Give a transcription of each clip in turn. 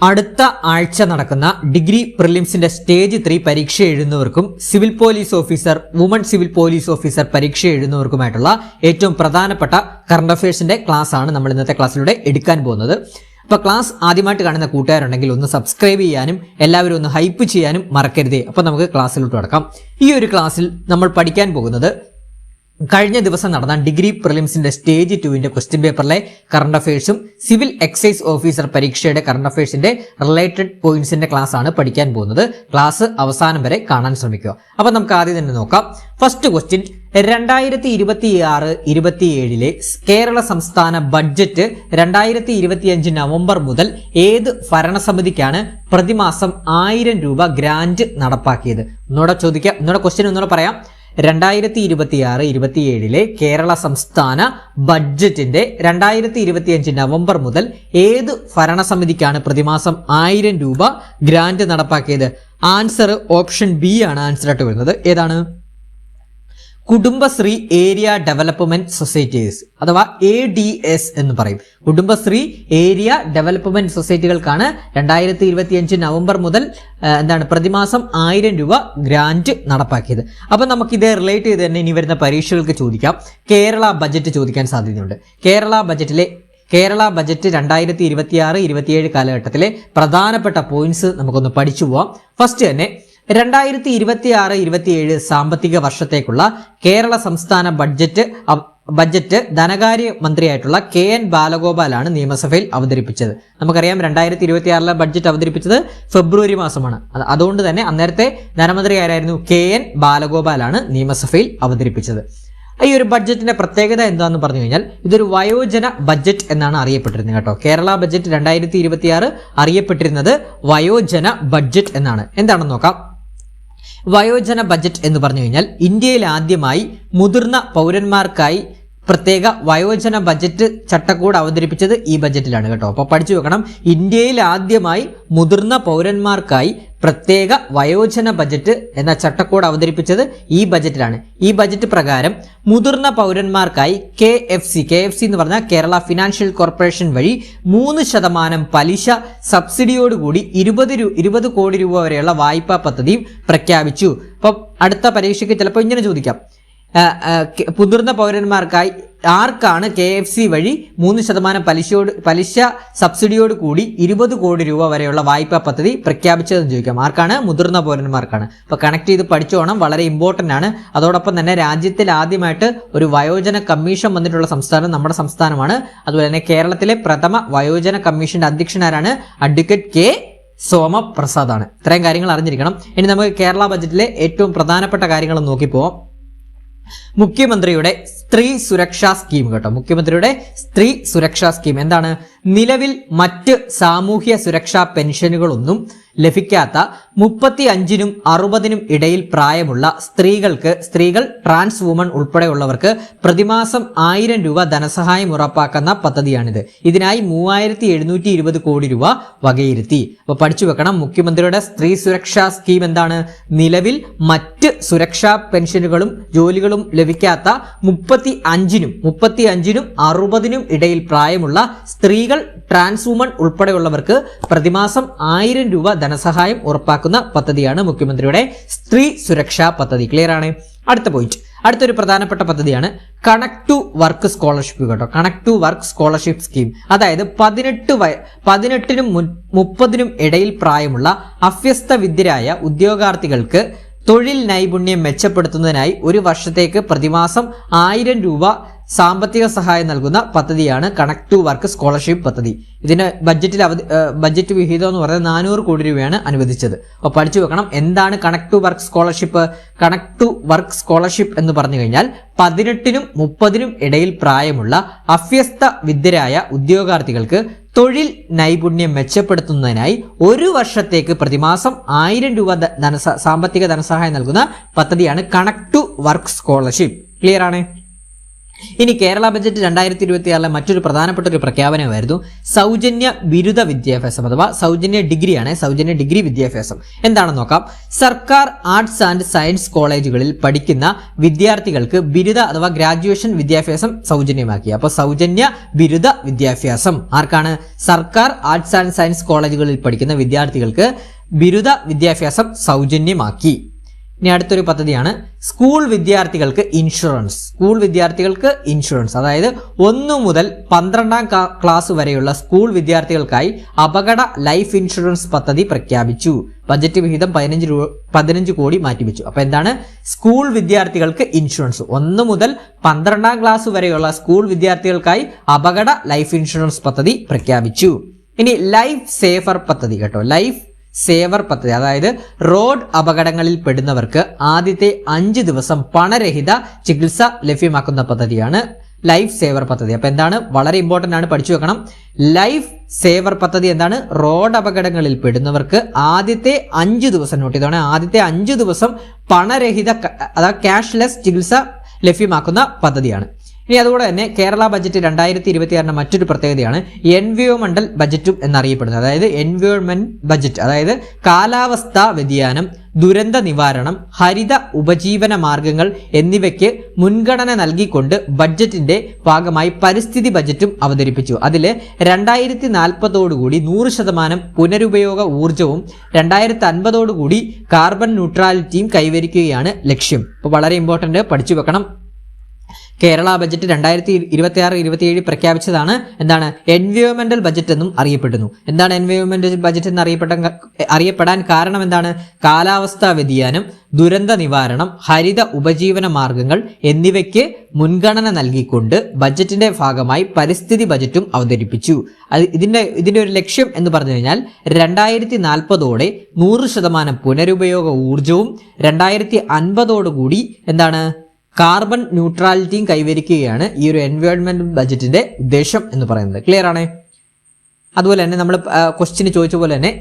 അടുത്ത ആഴ്ച നടക്കുന്ന ഡിഗ്രി പ്രിലിംസിന്റെ സ്റ്റേജ് 3 പരീക്ഷ എഴുതുന്നവർക്കും civil police officer, woman civil police officer പരീക്ഷ എഴുതുന്നവർക്കുമായിട്ടുള്ള ഏറ്റവും പ്രധാനപ്പെട്ട കറണ്ട് അഫയേഴ്സിന്റെ ക്ലാസ് ആണ് നമ്മൾ ഇന്നത്തെ ക്ലാസ്സിലൂടെ എടുക്കാൻ പോകുന്നത്. അപ്പോൾ ക്ലാസ് ആദ്യമായിട്ട് കാണുന്ന കൂട്ടുകാരുണ്ടെങ്കിൽ ഒന്ന് സബ്സ്ക്രൈബ് ചെയ്യാനും എല്ലാവരും ഒന്ന് ഹൈപ്പ് ചെയ്യാനും മറക്കരുതേ. അപ്പോൾ നമുക്ക് ക്ലാസ്സിലോട്ട് കടക്കാം. ഈ ഒരു ക്ലാസ്സിൽ നമ്മൾ പഠിക്കാൻ പോകുന്നത് കഴിഞ്ഞ ദിവസം നടന്ന ഡിഗ്രി പ്രിലിംസിന്റെ സ്റ്റേജ് 2 ക്വസ്റ്റ്യൻ പേപ്പറിലെ കറണ്ട് അഫയേഴ്സും സിവിൽ എക്സൈസ് ഓഫീസർ പരീക്ഷയുടെ കറണ്ട് അഫയേഴ്സിന്റെ റിലേറ്റഡ് പോയിന്റ്സിന്റെ ക്ലാസ് ആണ് പഠിക്കാൻ പോകുന്നത്. ക്ലാസ് അവസാനം വരെ കാണാൻ ശ്രമിക്കുക. അപ്പൊ നമുക്ക് ആദ്യം തന്നെ നോക്കാം. ഫസ്റ്റ് ക്വസ്റ്റ്യൻ, 2026-27 കേരള സംസ്ഥാന ബഡ്ജറ്റ് 2025 നവംബർ മുതൽ ഏത് ഭരണസമിതിക്കാണ് പ്രതിമാസം 1000 രൂപ ഗ്രാന്റ് നടപ്പാക്കിയത്? ഒന്നുകൂടെ ക്വസ്റ്റ്യൻ ഒന്നുകൂടെ പറയാം. 2026-27 കേരള സംസ്ഥാന ബഡ്ജറ്റിന്റെ 2025 നവംബർ മുതൽ ഏത് ഭരണസമിതിക്കാണ് പ്രതിമാസം 1000 രൂപ ഗ്രാന്റ് നടപ്പാക്കിയത്? ആൻസർ ഓപ്ഷൻ ബി ആണ് ആൻസർ ആയിട്ട് വരുന്നത്. ഏതാണ്? കുടുംബശ്രീ ഏരിയ ഡെവലപ്മെന്റ് സൊസൈറ്റീസ് അഥവാ ADS എന്ന് പറയും. കുടുംബശ്രീ ഏരിയ ഡെവലപ്മെന്റ് സൊസൈറ്റികൾക്കാണ് 2025 നവംബർ മുതൽ പ്രതിമാസം 1000 രൂപ ഗ്രാന്റ് നടപ്പാക്കിയത്. അപ്പൊ നമുക്ക് ഇതേ റിലേറ്റ് ചെയ്ത് തന്നെ ഇനി വരുന്ന പരീക്ഷകൾക്ക് ചോദിക്കാം. കേരള ബജറ്റ് ചോദിക്കാൻ സാധ്യതയുണ്ട്. കേരള ബജറ്റ് 2026-27 കാലഘട്ടത്തിലെ പ്രധാനപ്പെട്ട പോയിന്റ്സ് നമുക്കൊന്ന് പഠിച്ചു പോവാം. ഫസ്റ്റ് തന്നെ 2026-27 സാമ്പത്തിക വർഷത്തേക്കുള്ള കേരള സംസ്ഥാന ബഡ്ജറ്റ് ധനകാര്യ മന്ത്രിയായിട്ടുള്ള KN ബാലഗോപാലാണ് നിയമസഭയിൽ അവതരിപ്പിച്ചത്. നമുക്കറിയാം 2026 ബഡ്ജറ്റ് അവതരിപ്പിച്ചത് ഫെബ്രുവരി മാസമാണ്. അതുകൊണ്ട് തന്നെ അന്നേരത്തെ ധനമന്ത്രി ആരായിരുന്നു? KN ബാലഗോപാലാണ് നിയമസഭയിൽ അവതരിപ്പിച്ചത്. ഈ ഒരു ബഡ്ജറ്റിന്റെ പ്രത്യേകത എന്താണെന്ന് പറഞ്ഞു കഴിഞ്ഞാൽ ഇതൊരു വയോജന ബഡ്ജറ്റ് എന്നാണ് അറിയപ്പെട്ടിരുന്നത് കേട്ടോ. കേരള ബഡ്ജറ്റ് 2026 അറിയപ്പെട്ടിരുന്നത് വയോജന ബഡ്ജറ്റ് എന്നാണ്. എന്താണെന്ന് നോക്കാം. വയോജന ബഡ്ജറ്റ് എന്ന് പറഞ്ഞു കഴിഞ്ഞാൽ ഇന്ത്യയിൽ ആദ്യമായി മുതിർന്ന പൗരന്മാർക്കായി പ്രത്യേക വയോജന ബജറ്റ് ചട്ടക്കൂട് അവതരിപ്പിച്ചത് ഈ ബജറ്റിലാണ് കേട്ടോ. അപ്പോൾ പഠിച്ചു വെക്കണം. ഇന്ത്യയിൽ ആദ്യമായി മുതിർന്ന പൗരന്മാർക്കായി പ്രത്യേക വയോജന ബജറ്റ് എന്ന ചട്ടക്കൂട് അവതരിപ്പിച്ചത് ഈ ബജറ്റിലാണ്. ഈ ബജറ്റ് പ്രകാരം മുതിർന്ന പൗരന്മാർക്കായി KFC എന്ന് പറഞ്ഞാൽ കേരള ഫിനാൻഷ്യൽ കോർപ്പറേഷൻ വഴി 3% പലിശ സബ്സിഡിയോടുകൂടി 20 കോടി രൂപ വരെയുള്ള വായ്പാ പദ്ധതിയും പ്രഖ്യാപിച്ചു. അപ്പം അടുത്ത പരീക്ഷയ്ക്ക് ചിലപ്പോൾ ഇങ്ങനെ ചോദിക്കാം. മുതിർന്ന പൗരന്മാർക്കായി ആർക്കാണ് KFC വഴി 3% പലിശ സബ്സിഡിയോട് കൂടി 20 കോടി രൂപ വരെയുള്ള വായ്പാ പദ്ധതി പ്രഖ്യാപിച്ചതെന്ന് ചോദിക്കാം. ആർക്കാണ്? മുതിർന്ന പൗരന്മാർക്കാണ്. അപ്പൊ കണക്ട് ചെയ്ത് പഠിച്ചോണം, വളരെ ഇമ്പോർട്ടന്റ് ആണ്. അതോടൊപ്പം തന്നെ രാജ്യത്തിൽ ആദ്യമായിട്ട് ഒരു വയോജന കമ്മീഷൻ വന്നിട്ടുള്ള സംസ്ഥാനം നമ്മുടെ സംസ്ഥാനമാണ്. അതുപോലെ തന്നെ കേരളത്തിലെ പ്രഥമ വയോജന കമ്മീഷന്റെ അധ്യക്ഷനാരാണ്? Advocate K. സോമപ്രസാദ് ആണ്. ഇത്രയും കാര്യങ്ങൾ അറിഞ്ഞിരിക്കണം. ഇനി നമുക്ക് കേരള ബജറ്റിലെ ഏറ്റവും പ്രധാനപ്പെട്ട കാര്യങ്ങൾ നോക്കിപ്പോവാം. മുഖ്യമന്ത്രിയുടെ സ്ത്രീ സുരക്ഷാ സ്കീം കേട്ടോ. മുഖ്യമന്ത്രിയുടെ സ്ത്രീ സുരക്ഷാ സ്കീം എന്താണ്? നിലവിൽ മറ്റ് സാമൂഹ്യ സുരക്ഷാ പെൻഷനുകളൊന്നും ലഭിക്കാത്ത 35-നും 60-നും ഇടയിൽ പ്രായമുള്ള സ്ത്രീകൾ, ട്രാൻസ് വുമൺ ഉൾപ്പെടെയുള്ളവർക്ക് പ്രതിമാസം 1000 രൂപ ധനസഹായം ഉറപ്പാക്കുന്ന പദ്ധതിയാണിത്. ഇതിനായി 3720 കോടി രൂപ വകയിരുത്തി. അപ്പോൾ പഠിച്ചു വെക്കണം. മുഖ്യമന്ത്രിയുടെ സ്ത്രീ സുരക്ഷാ സ്കീം എന്താണ്? നിലവിൽ മറ്റ് സുരക്ഷാ പെൻഷനുകളും ജോലികളും ലഭിക്കാത്ത 35-നും 60-നും ഇടയിൽ പ്രായമുള്ള സ്ത്രീകൾ, ട്രാൻസ് വുമൺ ഉൾപ്പെടെയുള്ളവർക്ക് പ്രതിമാസം 1000 രൂപ ധനസഹായം ഉറപ്പാക്കുന്ന പദ്ധതിയാണ് മുഖ്യമന്ത്രിയുടെ സ്ത്രീ സുരക്ഷാ പദ്ധതി. ക്ലിയർ ആണ്? അടുത്ത പോയിന്റ്, അടുത്തൊരു പ്രധാനപ്പെട്ട പദ്ധതിയാണ് കണക്ട് ടു വർക്ക് സ്കോളർഷിപ്പ് കേട്ടോ. Connect to work scholarship scheme അതായത് 18-നും 30-നും ഇടയിൽ പ്രായമുള്ള അഭ്യസ്ത വിദ്യരായ ഉദ്യോഗാർത്ഥികൾക്ക് തൊഴിൽ നൈപുണ്യം മെച്ചപ്പെടുത്തുന്നതിനായി ഒരു വർഷത്തേക്ക് പ്രതിമാസം 1000 രൂപ സാമ്പത്തിക സഹായം നൽകുന്ന പദ്ധതിയാണ് കണക്ട് ടു വർക്ക് സ്കോളർഷിപ്പ് പദ്ധതി. ഇതിന് ബഡ്ജറ്റ് വിഹിതം എന്ന് പറയുന്നത് 400 കോടി രൂപയാണ് അനുവദിച്ചത്. അപ്പോൾ പഠിച്ചു വെക്കണം. എന്താണ് connect to work scholarship? Connect to work scholarship എന്ന് പറഞ്ഞു കഴിഞ്ഞാൽ 18-നും 30-നും ഇടയിൽ പ്രായമുള്ള അഭ്യസ്ത വിദ്യരായ ഉദ്യോഗാർത്ഥികൾക്ക് തൊഴിൽ നൈപുണ്യം മെച്ചപ്പെടുത്തുന്നതിനായി ഒരു വർഷത്തേക്ക് പ്രതിമാസം 1000 രൂപ സാമ്പത്തിക ധനസഹായം നൽകുന്ന പദ്ധതിയാണ് connect to work scholarship. Clear ആണ്? ഇനി കേരള ബജറ്റ് 2026 മറ്റൊരു പ്രധാനപ്പെട്ട ഒരു പ്രഖ്യാപനമായിരുന്നു സൗജന്യ ബിരുദ വിദ്യാഭ്യാസം, അഥവാ സൗജന്യ ഡിഗ്രിയാണ്, സൗജന്യ ഡിഗ്രി വിദ്യാഭ്യാസം. എന്താണെന്ന് നോക്കാം. സർക്കാർ ആർട്സ് ആൻഡ് സയൻസ് കോളേജുകളിൽ പഠിക്കുന്ന വിദ്യാർത്ഥികൾക്ക് ബിരുദ അഥവാ ഗ്രാജുവേഷൻ വിദ്യാഭ്യാസം സൗജന്യമാക്കി. അപ്പോൾ സൗജന്യ ബിരുദ വിദ്യാഭ്യാസം ആർക്കാണ്? സർക്കാർ ആർട്സ് ആൻഡ് സയൻസ് കോളേജുകളിൽ പഠിക്കുന്ന വിദ്യാർത്ഥികൾക്ക് ബിരുദ വിദ്യാഭ്യാസം സൗജന്യമാക്കി. ഇനി അടുത്തൊരു പദ്ധതിയാണ് സ്കൂൾ വിദ്യാർത്ഥികൾക്ക് ഇൻഷുറൻസ്. സ്കൂൾ വിദ്യാർത്ഥികൾക്ക് ഇൻഷുറൻസ്, അതായത് 1 മുതൽ 12ാം ക്ലാസ് വരെയുള്ള സ്കൂൾ വിദ്യാർത്ഥികൾക്കായി അപകട ലൈഫ് ഇൻഷുറൻസ് പദ്ധതി പ്രഖ്യാപിച്ചു. ബജറ്റ് വിഹിതം 15 കോടി മാറ്റിവെച്ചു. അപ്പൊ എന്താണ്? സ്കൂൾ വിദ്യാർത്ഥികൾക്ക് ഇൻഷുറൻസ്. 1 മുതൽ 12ാം ക്ലാസ് വരെയുള്ള സ്കൂൾ വിദ്യാർത്ഥികൾക്കായി അപകട ലൈഫ് ഇൻഷുറൻസ് പദ്ധതി പ്രഖ്യാപിച്ചു. ഇനി ലൈഫ് സേഫർ പദ്ധതി കേട്ടോ, ലൈഫ് സേവർ പദ്ധതി, അതായത് റോഡ് അപകടങ്ങളിൽ പെടുന്നവർക്ക് ആദ്യത്തെ 5 ദിവസം പണരഹിത ചികിത്സ ലഭ്യമാക്കുന്ന പദ്ധതിയാണ് ലൈഫ് സേവർ പദ്ധതി. അപ്പൊ എന്താണ്? വളരെ ഇമ്പോർട്ടന്റ് ആണ്, പഠിച്ചു വെക്കണം. ലൈഫ് സേവർ പദ്ധതി എന്താണ്? റോഡ് അപകടങ്ങളിൽ പെടുന്നവർക്ക് ആദ്യത്തെ 5 ദിവസം, നോട്ട് ചെയ്തോണേ, ആദ്യത്തെ 5 ദിവസം പണരഹിത അതായത് ക്യാഷ്ലെസ് ചികിത്സ ലഭ്യമാക്കുന്ന പദ്ധതിയാണ്. ഇനി അതുകൂടെ തന്നെ കേരള ബജറ്റ് 2026 മറ്റൊരു പ്രത്യേകതയാണ് എൻവയോൺമെന്റൽ ബജറ്റും എന്നറിയപ്പെടുന്നത്. അതായത് എൻവയോൺമെന്റ് ബജറ്റ്, അതായത് കാലാവസ്ഥാ വ്യതിയാനം, ദുരന്ത നിവാരണം, ഹരിത ഉപജീവന മാർഗങ്ങൾ എന്നിവയ്ക്ക് മുൻഗണന നൽകിക്കൊണ്ട് ബഡ്ജറ്റിന്റെ ഭാഗമായി പരിസ്ഥിതി ബജറ്റും അവതരിപ്പിച്ചു. അതിൽ 2040 100% പുനരുപയോഗ ഊർജവും 2050 കാർബൺ ന്യൂട്രാലിറ്റിയും കൈവരിക്കുകയാണ് ലക്ഷ്യം. അപ്പോൾ വളരെ ഇമ്പോർട്ടന്റ്, പഠിച്ചു വെക്കണം. കേരള ബജറ്റ് 2026-27 പ്രഖ്യാപിച്ചതാണ് എന്താണ്? എൻവയോൺമെന്റൽ ബജറ്റ് എന്നും അറിയപ്പെടുന്നു. എന്താണ് എൻവയോൺമെന്റൽ ബജറ്റ് എന്ന് അറിയപ്പെടാൻ കാരണം എന്താണ്? കാലാവസ്ഥാ വ്യതിയാനം, ദുരന്ത നിവാരണം, ഹരിത ഉപജീവന മാർഗങ്ങൾ എന്നിവയ്ക്ക് മുൻഗണന നൽകിക്കൊണ്ട് ബജറ്റിന്റെ ഭാഗമായി പരിസ്ഥിതി ബജറ്റും അവതരിപ്പിച്ചു. ഇതിന്റെ ഒരു ലക്ഷ്യം എന്ന് പറഞ്ഞു കഴിഞ്ഞാൽ 2040 100% പുനരുപയോഗ ഊർജവും 2050 എന്താണ്? കാർബൺ ന്യൂട്രാലിറ്റിയും കൈവരിക്കുകയാണ് ഈ ഒരു എൻവയോൺമെന്റ് ബജറ്റിന്റെ ഉദ്ദേശം എന്ന് പറയുന്നത്. ക്ലിയർ ആണ്? അതുപോലെ തന്നെ നമ്മൾ ക്വസ്റ്റ്യന് ചോദിച്ച പോലെ തന്നെ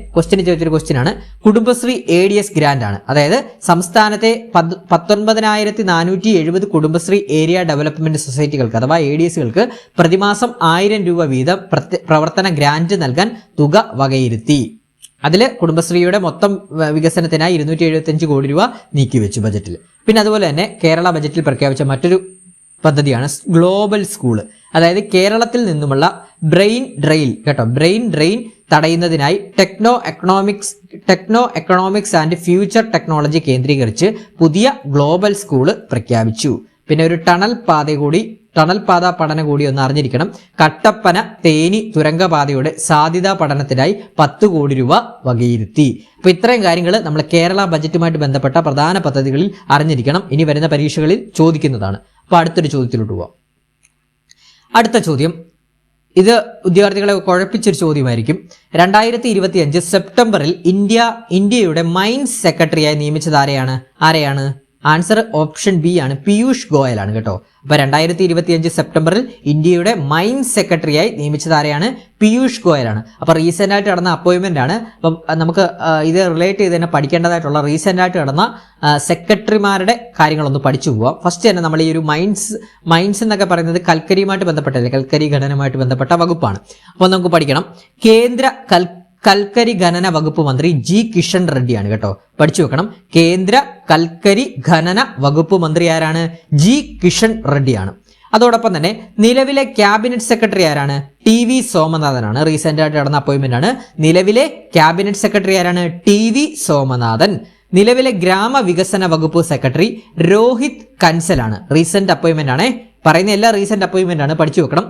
ചോദിച്ചൊരു ക്വസ്റ്റ്യൻ ആണ് കുടുംബശ്രീ ADS ഗ്രാന്റ് ആണ്. അതായത് സംസ്ഥാനത്തെ 19,470 കുടുംബശ്രീ ഏരിയ ഡെവലപ്മെന്റ് സൊസൈറ്റികൾക്ക് അഥവാ ADSകൾക്ക് പ്രതിമാസം 1000 രൂപ വീതം പ്രവർത്തന ഗ്രാന്റ് നൽകാൻ തുക വകയിരുത്തി. അതിൽ കുടുംബശ്രീയുടെ മൊത്തം വികസനത്തിനായി 275 കോടി രൂപ നീക്കിവെച്ചു ബജറ്റിൽ. പിന്നെ അതുപോലെ തന്നെ കേരള ബജറ്റിൽ പ്രഖ്യാപിച്ച മറ്റൊരു പദ്ധതിയാണ് ഗ്ലോബൽ സ്കൂൾ. അതായത് കേരളത്തിൽ നിന്നുമുള്ള ബ്രെയിൻ ഡ്രെയിൻ തടയുന്നതിനായി techno economics and future technology കേന്ദ്രീകരിച്ച് പുതിയ ഗ്ലോബൽ സ്കൂൾ പ്രഖ്യാപിച്ചു. പിന്നെ ഒരു ടണൽ പാത പഠനം കൂടി ഒന്ന് അറിഞ്ഞിരിക്കണം. കട്ടപ്പന തേനി തുരങ്കപാതയുടെ സാധ്യതാ പഠനത്തിനായി 10 കോടി രൂപ വകയിരുത്തി. അപ്പൊ ഇത്രയും കാര്യങ്ങൾ നമ്മൾ കേരള ബജറ്റുമായിട്ട് ബന്ധപ്പെട്ട പ്രധാന പദ്ധതികളിൽ അറിഞ്ഞിരിക്കണം. ഇനി വരുന്ന പരീക്ഷകളിൽ ചോദിക്കുന്നതാണ്. അപ്പൊ അടുത്തൊരു ചോദ്യത്തിലോട്ട് പോവാം. അടുത്ത ചോദ്യം, ഇത് വിദ്യാർത്ഥികളെ കുഴപ്പിച്ചൊരു ചോദ്യമായിരിക്കും. 2025 സെപ്റ്റംബറിൽ ഇന്ത്യയുടെ മൈൻസ് സെക്രട്ടറിയായി നിയമിച്ചത് ആരെയാണ്? ആൻസർ ഓപ്ഷൻ ബി ആണ്, പീയൂഷ് ഗോയൽ ആണ് കേട്ടോ. അപ്പൊ 2025 സെപ്റ്റംബറിൽ ഇന്ത്യയുടെ മൈൻസ് സെക്രട്ടറിയായി നിയമിച്ചത് ആരെയാണ്? പീയൂഷ് ഗോയൽ ആണ്. അപ്പൊ റീസെന്റ് ആയിട്ട് നടന്ന അപ്പോയിന്റ്മെന്റ് ആണ്. അപ്പം നമുക്ക് ഇത് റിലേറ്റ് ചെയ്ത് തന്നെ പഠിക്കേണ്ടതായിട്ടുള്ള റീസെന്റ് ആയിട്ട് നടന്ന സെക്രട്ടറിമാരുടെ കാര്യങ്ങളൊന്ന് പഠിച്ചു പോവാം. ഫസ്റ്റ് തന്നെ നമ്മൾ ഈ ഒരു മൈൻസ് എന്നൊക്കെ പറയുന്നത് കൽക്കരിയുമായിട്ട് ബന്ധപ്പെട്ടല്ലേ, കൽക്കരി ഘടനയുമായിട്ട് ബന്ധപ്പെട്ട വകുപ്പാണ്. അപ്പോൾ നമുക്ക് പഠിക്കണം. കേന്ദ്ര കൽക്കരി ഖനന വകുപ്പ് മന്ത്രി ജി കിഷൻ റെഡ്ഡിയാണ് കേട്ടോ, പഠിച്ചു വെക്കണം. കേന്ദ്ര കൽക്കരി ഖനന വകുപ്പ് മന്ത്രി ആരാണ്? ജി കിഷൻ റെഡ്ഡിയാണ്. അതോടൊപ്പം തന്നെ നിലവിലെ ക്യാബിനറ്റ് സെക്രട്ടറി ആരാണ്? TV സോമനാഥനാണ്. റീസെന്റ് ആയിട്ട് നടന്ന അപ്പോയിന്റ്മെന്റ് ആണ്. നിലവിലെ ക്യാബിനറ്റ് സെക്രട്ടറി ആരാണ്? TV സോമനാഥൻ. നിലവിലെ ഗ്രാമവികസന വകുപ്പ് സെക്രട്ടറി രോഹിത് കൻസലാണ്. റീസെന്റ് അപ്പോയിന്റ്മെന്റ് ആണ്, പറയുന്ന എല്ലാ റീസെന്റ് അപ്പോയിന്റ്മെന്റ് ആണ്, പഠിച്ചു വെക്കണം.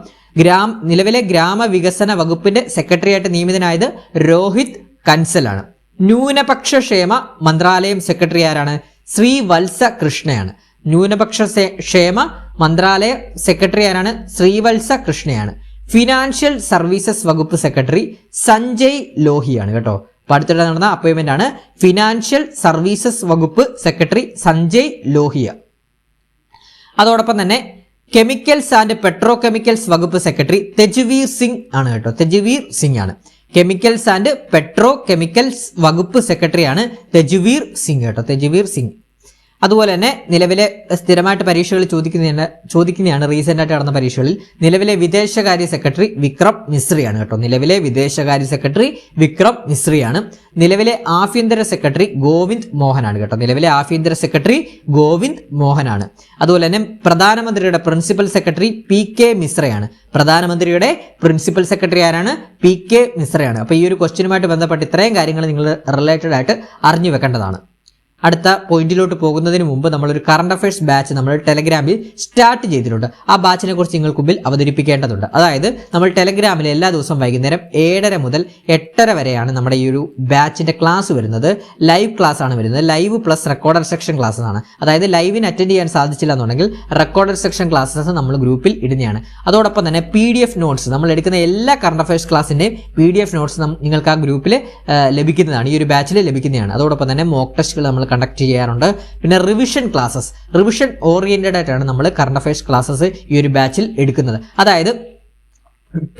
നിലവിലെ ഗ്രാമവികസന വകുപ്പിന്റെ സെക്രട്ടറി ആയിട്ട് നിയമിതനായത് രോഹിത് കൻസലാണ്. ന്യൂനപക്ഷ ക്ഷേമ മന്ത്രാലയം സെക്രട്ടറി ആരാണ്? ശ്രീ വത്സ കൃഷ്ണയാണ്. ന്യൂനപക്ഷ ക്ഷേമ മന്ത്രാലയ സെക്രട്ടറി ആരാണ്? ശ്രീവത്സ കൃഷ്ണയാണ്. ഫിനാൻഷ്യൽ സർവീസസ് വകുപ്പ് സെക്രട്ടറി സഞ്ജയ് ലോഹിയാണ് കേട്ടോ. അടുത്തിടെ നടന്ന അപ്പോയിന്റ്മെന്റ് ആണ് ഫിനാൻഷ്യൽ സർവീസസ് വകുപ്പ് സെക്രട്ടറി സഞ്ജയ് ലോഹിയ. അതോടൊപ്പം തന്നെ കെമിക്കൽസ് ആൻഡ് പെട്രോ കെമിക്കൽസ് വകുപ്പ് സെക്രട്ടറി തെജ്വീർ സിംഗ് ആണ് കേട്ടോ. തെജ്വീർ സിംഗ് ആണ്. കെമിക്കൽസ് ആൻഡ് പെട്രോ കെമിക്കൽസ് വകുപ്പ് സെക്രട്ടറി ആണ് തെജ്വീർ സിംഗ് കേട്ടോ. തെജ്വീർ സിംഗ്. അതുപോലെ തന്നെ നിലവിലെ സ്ഥിരമായിട്ട് പരീക്ഷകൾ ചോദിക്കുന്നതാണ് റീസെന്റ് ആയിട്ട് നടന്ന പരീക്ഷകളിൽ നിലവിലെ വിദേശകാര്യ സെക്രട്ടറി വിക്രം മിശ്രിയാണ് കേട്ടോ. നിലവിലെ വിദേശകാര്യ സെക്രട്ടറി വിക്രം മിശ്രിയാണ്. നിലവിലെ ആഭ്യന്തര സെക്രട്ടറി ഗോവിന്ദ് മോഹനാണ് കേട്ടോ. നിലവിലെ ആഭ്യന്തര സെക്രട്ടറി ഗോവിന്ദ് മോഹനാണ്. അതുപോലെ തന്നെ പ്രധാനമന്ത്രിയുടെ പ്രിൻസിപ്പൽ സെക്രട്ടറി PK മിശ്രയാണ്. പ്രധാനമന്ത്രിയുടെ പ്രിൻസിപ്പൽ സെക്രട്ടറി ആരാണ്? PK മിശ്രയാണ്. അപ്പോൾ ഈ ഒരു ക്വസ്റ്റ്യനുമായിട്ട് ബന്ധപ്പെട്ട് ഇത്രയും കാര്യങ്ങൾ നിങ്ങൾ റിലേറ്റഡ് ആയിട്ട് അറിഞ്ഞു വെക്കേണ്ടതാണ്. അടുത്ത പോയിന്റിലോട്ട് പോകുന്നതിന് മുമ്പ് നമ്മളൊരു കറണ്ട് അഫയേഴ്സ് ബാച്ച് നമ്മൾ ടെലഗ്രാമിൽ സ്റ്റാർട്ട് ചെയ്തിട്ടുണ്ട്. ആ ബാച്ചിനെ കുറിച്ച് നിങ്ങൾക്ക് മുമ്പിൽ അവതരിപ്പിക്കേണ്ടതുണ്ട്. അതായത് നമ്മൾ ടെലഗ്രാമിൽ എല്ലാ ദിവസവും വൈകുന്നേരം 7:30 മുതൽ 8:30 വരെയാണ് നമ്മുടെ ഈ ഒരു ബാച്ചിന്റെ ക്ലാസ് വരുന്നത്. ലൈവ് ക്ലാസ് ആണ് വരുന്നത്. Live plus recorded section classes ആണ്. അതായത് ലൈവിന് അറ്റൻഡ് ചെയ്യാൻ സാധിച്ചില്ല എന്നുണ്ടെങ്കിൽ റെക്കോർഡഡ് സെക്ഷൻ ക്ലാസ്സസ് നമ്മൾ ഗ്രൂപ്പിൽ ഇടുന്നതാണ്. അതോടൊപ്പം തന്നെ PDF നോട്ട്സ്, നമ്മൾ എടുക്കുന്ന എല്ലാ കറണ്ട് അഫയേഴ്സ് ക്ലാസിന്റെയും PDF നോട്ട്സ് നിങ്ങൾക്ക് ആ ഗ്രൂപ്പിൽ ലഭിക്കുന്നതാണ്, ഈ ഒരു ബാച്ചിൽ ലഭിക്കുന്നതാണ്. അതോടൊപ്പം തന്നെ മോക്ക് ടെസ്റ്റുകൾ നമ്മൾ കണ്ടക്ട് ചെയ്യാറുണ്ട്. പിന്നെ റിവിഷൻ ക്ലാസ്സസ്, റിവിഷൻ ഓറിയന്റഡ് ആയിട്ടാണ് നമ്മൾ കറണ്ട് അഫയേഴ്സ് ക്ലാസ്സസ് ഈ ഒരു ബാച്ചിൽ എടുക്കുന്നത്. അതായത്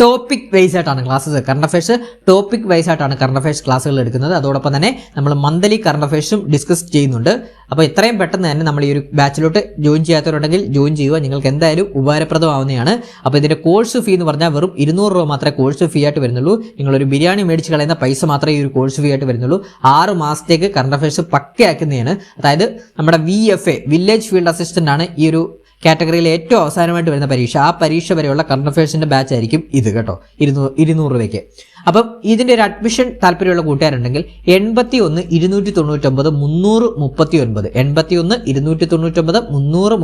ടോപ്പിക് വൈസ് ആയിട്ടാണ് classes, current affairs topic wise ആയിട്ടാണ് കറണ്ട് അഫയേഴ്സ് ക്ലാസ്സുകൾ എടുക്കുന്നത്. അതോടൊപ്പം തന്നെ നമ്മൾ മന്ത്ലി കറണ്ട് അഫയേഴ്സും ഡിസ്കസ് ചെയ്യുന്നുണ്ട്. അപ്പോൾ എത്രയും പെട്ടെന്ന് തന്നെ നമ്മൾ ഈ ഒരു ബാച്ചിലോട്ട് ജോയിൻ ചെയ്യാത്തവരുണ്ടെങ്കിൽ ജോയിൻ ചെയ്യുക. നിങ്ങൾക്ക് എന്തായാലും ഉപകാരപ്രദമാവുന്നതാണ്. അപ്പോൾ ഇതിന്റെ കോഴ്സ് ഫീ എന്ന് പറഞ്ഞാൽ വെറും 200 രൂപ മാത്രമേ കോഴ്സ് ഫീ ആയിട്ട് വരുന്നുള്ളൂ. നിങ്ങളൊരു ബിരിയാണി മേടിച്ച് കളയുന്ന പൈസ മാത്രമേ ഈ ഒരു കോഴ്സ് ഫീ ആയിട്ട് വരുന്നുള്ളൂ. 6 മാസത്തേക്ക് കറണ്ട് അഫയേഴ്സ് പക്കയാക്കുന്നതാണ്. അതായത് നമ്മുടെ VFA വില്ലേജ് ഫീൽഡ് അസിസ്റ്റന്റ് ആണ് ഈ ഒരു കാറ്റഗറിയിൽ ഏറ്റവും അവസാനമായിട്ട് വരുന്ന പരീക്ഷ. ആ പരീക്ഷ വരെയുള്ള കറണ്ട് അഫയേഴ്സിന്റെ ബാച്ച് ആയിരിക്കും ഇത് കേട്ടോ, 200 രൂപയ്ക്ക്. അപ്പം ഇതിന്റെ ഒരു അഡ്മിഷൻ താല്പര്യമുള്ള കൂട്ടുകാരുണ്ടെങ്കിൽ 81 299 339 81 299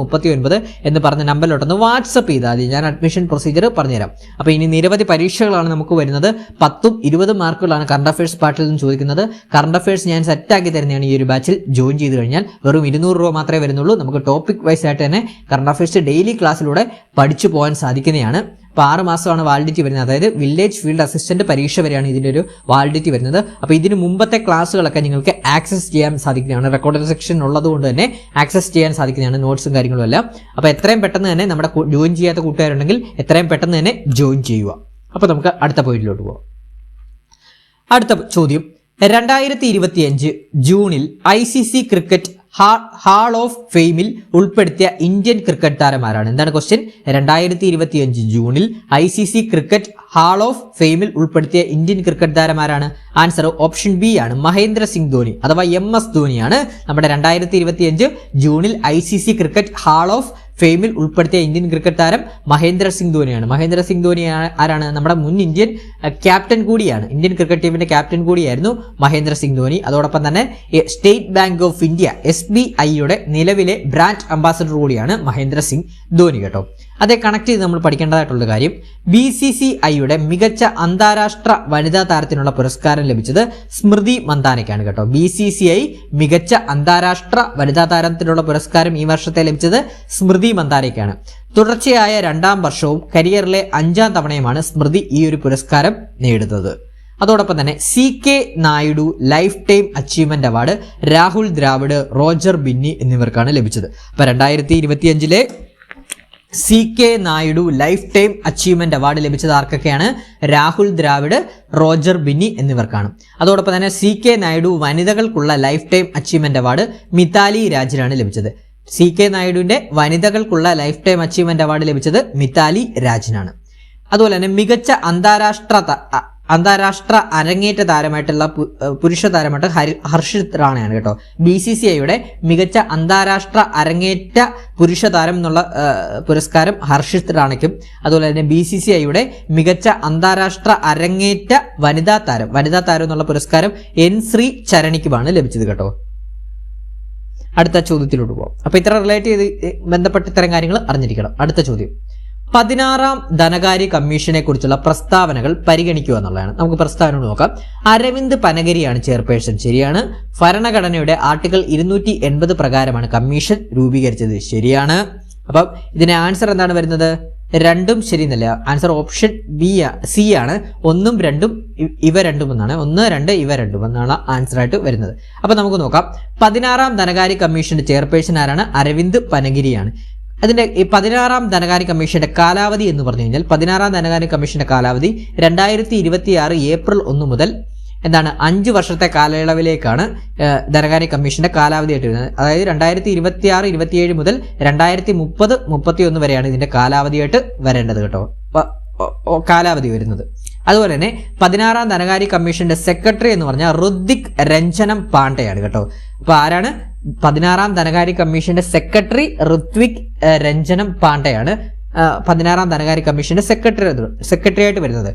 339 എന്ന് പറഞ്ഞ നമ്പറിലോട്ടൊന്ന് വാട്സപ്പ് ചെയ്താൽ മതി. ഞാൻ അഡ്മിഷൻ പ്രൊസീജിയർ പറഞ്ഞുതരാം. അപ്പോൾ ഇനി നിരവധി പരീക്ഷകളാണ് നമുക്ക് വരുന്നത്. 10ഉം 20 മാർക്കുകളാണ് കറണ്ട് അഫയേഴ്സ് പാർട്ടിൽ നിന്ന് ചോദിക്കുന്നത്. കറണ്ട് അഫയേഴ്സ് ഞാൻ സെറ്റാക്കി തരുന്നതാണ്. ഈ ഒരു ബാച്ചിൽ ജോയിൻ ചെയ്ത് കഴിഞ്ഞാൽ വെറും 200 രൂപ മാത്രമേ വരുന്നുള്ളൂ. നമുക്ക് ടോപ്പിക് വൈസ് ആയിട്ട് തന്നെ കറണ്ട് അഫയേഴ്സ് ഡെയിലി ക്ലാസ്സിലൂടെ പഠിച്ചു പോകാൻ സാധിക്കുന്നതാണ്. അപ്പോൾ 6 മാസമാണ് വാലിഡിറ്റി വരുന്നത്. അതായത് വില്ലേജ് ഫീൽഡ് അസിസ്റ്റന്റ് പരീക്ഷ വരെയാണ് ഇതിൻ്റെ ഒരു വാലിഡിറ്റി വരുന്നത്. അപ്പോൾ ഇതിന് മുമ്പത്തെ ക്ലാസ്സുകളൊക്കെ നിങ്ങൾക്ക് ആക്സസ് ചെയ്യാൻ സാധിക്കുന്നതാണ്. റെക്കോർഡഡ് സെക്ഷൻ ഉള്ളതുകൊണ്ട് തന്നെ ആക്സസ് ചെയ്യാൻ സാധിക്കുന്നതാണ്, നോട്ട്സും കാര്യങ്ങളും എല്ലാം. അപ്പോൾ എത്രയും പെട്ടെന്ന് തന്നെ നമ്മുടെ ജോയിൻ ചെയ്യാത്ത കൂട്ടുകാരുണ്ടെങ്കിൽ എത്രയും പെട്ടെന്ന് തന്നെ ജോയിൻ ചെയ്യുക. അപ്പോൾ നമുക്ക് അടുത്ത പോയിന്റിലോട്ട് പോകാം. അടുത്ത ചോദ്യം, 2025 ജൂണിൽ ICC ക്രിക്കറ്റ് ഹാൾ ഓഫ് ഫെയിമിൽ ഉൾപ്പെടുത്തിയ ഇന്ത്യൻ ക്രിക്കറ്റ് താരമാരാണ്? എന്താണ് ക്വസ്റ്റ്യൻ? 2025 ജൂണിൽ ICC ക്രിക്കറ്റ് ഹാൾ ഓഫ് ഫെയിമിൽ ഉൾപ്പെടുത്തിയ ഇന്ത്യൻ ക്രിക്കറ്റ് താരമാരാണ്? ആൻസർ ഓപ്ഷൻ ബി ആണ്, മഹേന്ദ്ര സിംഗ് ധോനി അഥവാ MS ധോനിയാണ് നമ്മുടെ 2025 ജൂണിൽ ICC ക്രിക്കറ്റ് ഹാൾ ഓഫ് ഫെയിമിൽ ഉൾപ്പെടുത്തിയ ഇന്ത്യൻ ക്രിക്കറ്റ് താരം മഹേന്ദ്ര സിംഗ് ധോനിയാണ്. മഹേന്ദ്ര സിംഗ് ധോനി ആരാണ്? നമ്മുടെ മുൻ ഇന്ത്യൻ ക്യാപ്റ്റൻ കൂടിയാണ്. ഇന്ത്യൻ ക്രിക്കറ്റ് ടീമിന്റെ ക്യാപ്റ്റൻ കൂടിയായിരുന്നു മഹേന്ദ്ര സിംഗ് ധോനി. അതോടൊപ്പം തന്നെ സ്റ്റേറ്റ് ബാങ്ക് ഓഫ് ഇന്ത്യ SBIയുടെ നിലവിലെ ബ്രാൻഡ് അംബാസഡർ കൂടിയാണ് മഹേന്ദ്ര സിംഗ് ധോനി കേട്ടോ. അതേ കണക്ട് ചെയ്ത് നമ്മൾ പഠിക്കേണ്ടതായിട്ടുള്ള കാര്യം, BCCIയുടെ മികച്ച അന്താരാഷ്ട്ര വനിതാ താരത്തിനുള്ള പുരസ്കാരം ലഭിച്ചത് സ്മൃതി മന്ദാനയ്ക്കാണ് കേട്ടോ. BCCI മികച്ച അന്താരാഷ്ട്ര വനിതാ താരത്തിനുള്ള പുരസ്കാരം ഈ വർഷത്തെ ലഭിച്ചത് സ്മൃതി മന്ദാനയ്ക്കാണ്. തുടർച്ചയായ 2ാം വർഷവും കരിയറിലെ 5ാം തവണയുമാണ് സ്മൃതി ഈ ഒരു പുരസ്കാരം നേടുന്നത്. അതോടൊപ്പം തന്നെ CK Naidu life time achievement award Rahul Dravid, Roger Binny എന്നിവർക്കാണ് ലഭിച്ചത്. അപ്പൊ 2025 CK Naidu life time achievement award ലഭിച്ചത് ആർക്കൊക്കെയാണ്? രാഹുൽ ദ്രാവിഡ്, റോജർ ബിന്നി എന്നിവർക്കാണ്. അതോടൊപ്പം തന്നെ CK നായിഡു വനിതകൾക്കുള്ള lifetime achievement award Mithali രാജിനാണ് ലഭിച്ചത്. CK നായിഡുവിന്റെ വനിതകൾക്കുള്ള ലൈഫ് ടൈം അച്ചീവ്മെന്റ് അവാർഡ് ലഭിച്ചത് മിതാലി രാജിനാണ്. അതുപോലെ തന്നെ മികച്ച അന്താരാഷ്ട്ര അരങ്ങേറ്റ താരമായിട്ടുള്ള പുരുഷ താരമായിട്ട് ഹർഷിത് റാണയാണ് കേട്ടോ. BCCIയുടെ മികച്ച അന്താരാഷ്ട്ര അരങ്ങേറ്റ പുരുഷ താരം എന്നുള്ള പുരസ്കാരം ഹർഷിത് റാണയ്ക്കും, അതുപോലെ തന്നെ BCCIയുടെ മികച്ച അന്താരാഷ്ട്ര അരങ്ങേറ്റ വനിതാ താരം എന്നുള്ള പുരസ്കാരം N ശ്രീ ചരണിക്കുമാണ് ലഭിച്ചത് കേട്ടോ. അടുത്ത ചോദ്യത്തിലോട്ട് പോകാം. അപ്പൊ ഇത്ര റിലേറ്റ് ചെയ്ത് ബന്ധപ്പെട്ട ഇത്തരം കാര്യങ്ങൾ അറിഞ്ഞിരിക്കണം. അടുത്ത ചോദ്യം, 16ാം ധനകാര്യ കമ്മീഷനെ കുറിച്ചുള്ള പ്രസ്താവനകൾ പരിഗണിക്കുക എന്നുള്ളതാണ്. നമുക്ക് പ്രസ്താവന നോക്കാം. അരവിന്ദ് പനഗരിയാണ് ചെയർപേഴ്സൺ, ശരിയാണ്. ഭരണഘടനയുടെ ആർട്ടിക്കിൾ 280 പ്രകാരമാണ് കമ്മീഷൻ രൂപീകരിച്ചത്, ശരിയാണ്. അപ്പം ഇതിന്റെ ആൻസർ എന്താണ് വരുന്നത്? 2ഉം ശരി എന്നല്ല. ആൻസർ ഓപ്ഷൻ C ആണ്. 1ഉം 2ഉം ഇവ രണ്ടും എന്നാണ്. 1, 2 ഇവ രണ്ടും എന്നാണ് ആൻസർ ആയിട്ട് വരുന്നത്. അപ്പൊ നമുക്ക് നോക്കാം. 16ാം ധനകാര്യ കമ്മീഷന്റെ ചെയർപേഴ്സൺ ആരാണ്? അരവിന്ദ് പനഗിരിയാണ്. അതിന്റെ ഈ 16ാം ധനകാര്യ കമ്മീഷന്റെ കാലാവധി എന്ന് പറഞ്ഞു കഴിഞ്ഞാൽ 16ാം ധനകാര്യ കമ്മീഷന്റെ കാലാവധി 2026 ഏപ്രിൽ 1 മുതൽ എന്താണ് 5 വർഷത്തെ കാലയളവിലേക്കാണ് ധനകാര്യ കമ്മീഷന്റെ കാലാവധിയായിട്ട് വരുന്നത്. അതായത് 2026-27 മുതൽ 2030-31 വരെയാണ് ഇതിന്റെ കാലാവധിയായിട്ട് വരേണ്ടത് കേട്ടോ, കാലാവധി വരുന്നത്. അതുപോലെ തന്നെ 16ാം ധനകാര്യ കമ്മീഷന്റെ സെക്രട്ടറി എന്ന് പറഞ്ഞാൽ ഋത്വിക് രഞ്ജനം പാണ്ഡെയാണ് കേട്ടോ. അപ്പൊ ആരാണ് 16ാം ധനകാര്യ കമ്മീഷന്റെ സെക്രട്ടറി? ഋത്വിക് രഞ്ജനം പാണ്ഡെയാണ് 16ാം ധനകാര്യ കമ്മീഷന്റെ സെക്രട്ടറി ആയിട്ട് വരുന്നത്.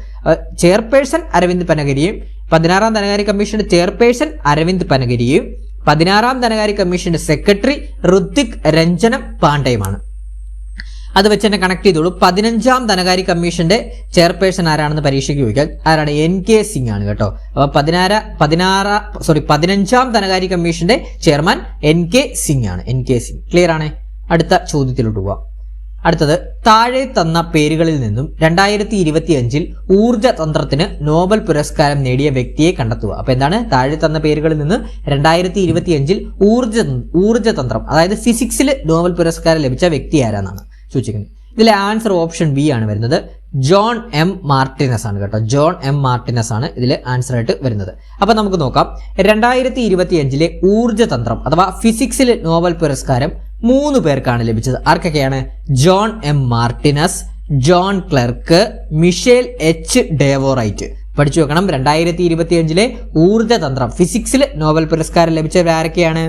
ചെയർപേഴ്സൺ അരവിന്ദ് പനഗരിയും 16ാം ധനകാര്യ കമ്മീഷന്റെ ചെയർപേഴ്സൺ അരവിന്ദ് പനഗരിയും 16ാം ധനകാര്യ കമ്മീഷന്റെ സെക്രട്ടറി ഋത്വിക് രഞ്ജനം പാണ്ഡെയുമാണ്. അത് വെച്ച് തന്നെ കണക്ട് ചെയ്തോളൂ. 15ാം ധനകാര്യ കമ്മീഷന്റെ ചെയർപേഴ്സൺ ആരാണെന്ന് പരീക്ഷയ്ക്ക് ചോദിക്കാൻ, ആരാണ്? NK സിംഗ് ആണ് കേട്ടോ. അപ്പൊ 15ാം ധനകാര്യ കമ്മീഷന്റെ ചെയർമാൻ NK സിംഗ് ആണ്. NK സിംഗ്. ക്ലിയർ ആണ്? അടുത്ത ചോദ്യത്തിലോട്ട് പോവാം. അടുത്തത്, താഴെ തന്ന പേരുകളിൽ നിന്നും 2025 ഊർജ തന്ത്രത്തിന് നോബൽ പുരസ്കാരം നേടിയ വ്യക്തിയെ കണ്ടെത്തുക. അപ്പൊ എന്താണ്? താഴെ തന്ന പേരുകളിൽ നിന്ന് 2025 ഊർജ തന്ത്രം, അതായത് ഫിസിക്സിൽ നോബൽ പുരസ്കാരം ലഭിച്ച വ്യക്തി ആരാന്നാണ് ചോദിച്ചിരിക്കുന്നത്. ഇതിലെ ആൻസർ ഓപ്ഷൻ ബി ആണ് വരുന്നത്. John M. മാർട്ടിനസ് ആണ് കേട്ടോ. John M. മാർട്ടിനസ് ആണ് ഇതിൽ ആൻസർ ആയിട്ട് വരുന്നത്. അപ്പൊ നമുക്ക് നോക്കാം. 2025 ഊർജ തന്ത്രം അഥവാ ഫിസിക്സിൽ നോബൽ പുരസ്കാരം 3 പേർക്കാണ് ലഭിച്ചത്. ആർക്കൊക്കെയാണ്? John M. Martinis, John Clarke, Michel H. Devoret. പഠിച്ചു വെക്കണം. 2025 ഊർജ തന്ത്രം ഫിസിക്സിൽ നോബൽ പുരസ്കാരം ലഭിച്ചവർ ആരൊക്കെയാണ്?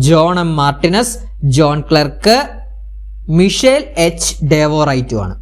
John M. Martinis, John Clarke, Michel H. ഡേവോറൈറ്റുമാണ്.